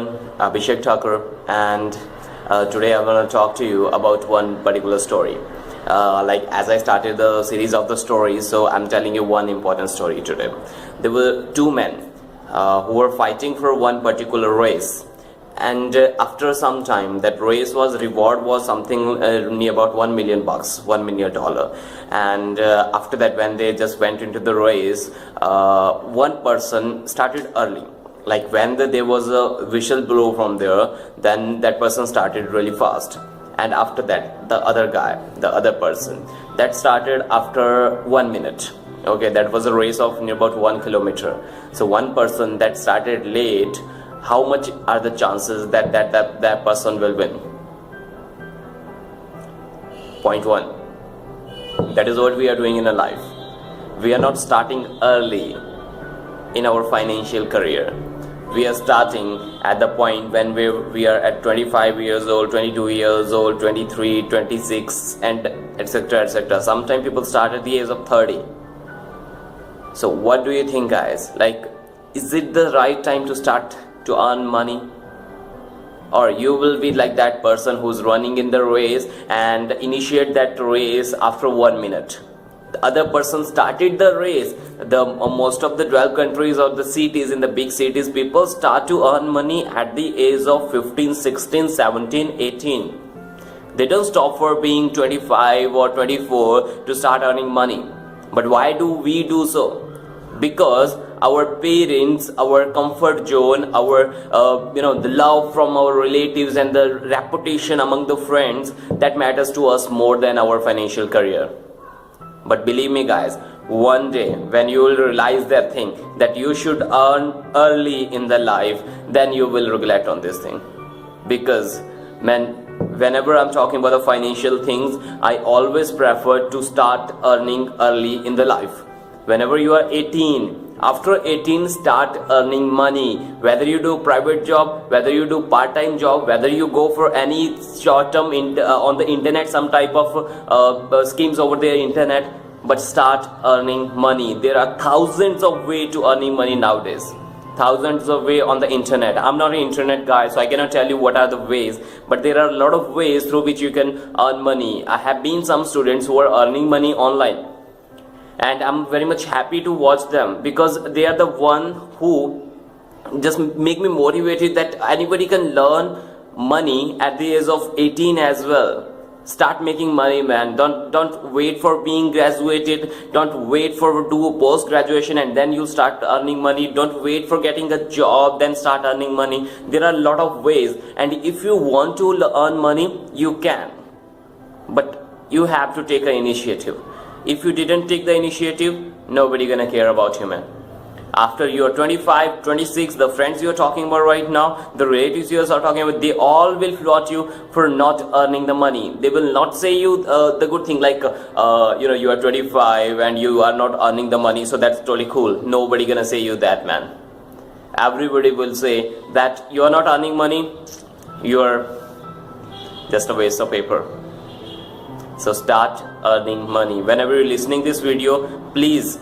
everyone, Abhishek Thakur, and today I'm going to talk to you about one particular story. As I started the series of the stories, so I'm telling you one important story today. There were two men who were fighting for one particular race, and after some time, that race reward was something near about $1 million, $1 million. And after that, when they just went into the race, one person started early. Like when there was a whistle blow from there, then that person started really fast. And after that, the other person, that started after 1 minute. Okay, that was a race of near about 1 kilometer. So one person that started late, how much are the chances that that person will win? 0.1. That is what we are doing in a life. We are not starting early in our financial career. We are starting at the point when we are at 25 years old, 22 years old, 23, 26, and etc. etc. Sometimes people start at the age of 30. So what do you think, guys? Like, is it the right time to start to earn money? Or you will be like that person who's running in the race and initiate that race after 1 minute. The other person started the race. Most of the 12 countries or the cities, in the big cities, people start to earn money at the age of 15, 16, 17, 18. They don't stop for being 25 or 24 to start earning money. But why do we do so? Because our parents, our comfort zone, our the love from our relatives and the reputation among the friends, that matters to us more than our financial career. But believe me, guys, one day when you will realize that thing, that you should earn early in the life, then you will regret on this thing. Because man, whenever I'm talking about the financial things, I always prefer to start earning early in the life. Whenever you are 18, after 18, start earning money. Whether you do private job, whether you do part-time job, whether you go for any short-term on the internet, some type of schemes over the internet, but start earning money. There are thousands of ways to earning money nowadays. Thousands of ways on the internet. I'm not an internet guy, so I cannot tell you what are the ways, but there are a lot of ways through which you can earn money. I have been some students who are earning money online, and I'm very much happy to watch them, because they are the one who just make me motivated that anybody can learn money at the age of 18 as well. Start making money, man. Don't wait for being graduated. Don't wait for do post graduation and then you start earning money. Don't wait for getting a job then start earning money. There are a lot of ways, and if you want to earn money, you can, but you have to take an initiative. If you didn't take the initiative, nobody gonna care about you, man. After you're 25, 26, the friends you're talking about right now, the relatives you're talking about, they all will flout you for not earning the money. They will not say you the good thing like, you are 25 and you are not earning the money, so that's totally cool. Nobody gonna say you that, man. Everybody will say that you are not earning money, you're just a waste of paper. So start earning money. Whenever you're listening this video, please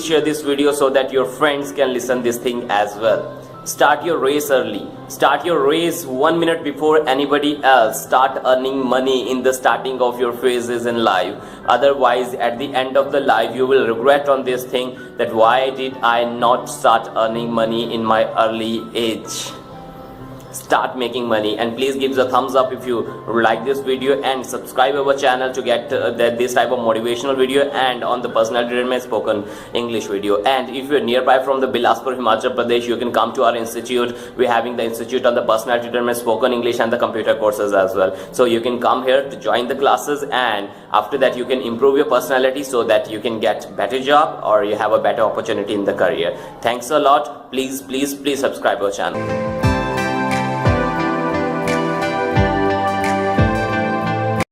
share this video so that your friends can listen this thing as well. Start your race early. Start your race 1 minute before anybody else. Start earning money in the starting of your phases in life. Otherwise, at the end of the life, you will regret on this thing, that why did I not start earning money in my early age. Start making money, and please give the thumbs up if you like this video, and subscribe our channel to get this type of motivational video and on the personality development spoken English video. And if you're nearby from the Bilaspur, Himachal Pradesh, you can come to our institute. We're having the institute on the personality development spoken English and the computer courses as well. So you can come here to join the classes, and after that you can improve your personality so that you can get better job or you have a better opportunity in the career. Thanks a lot. Please subscribe our channel.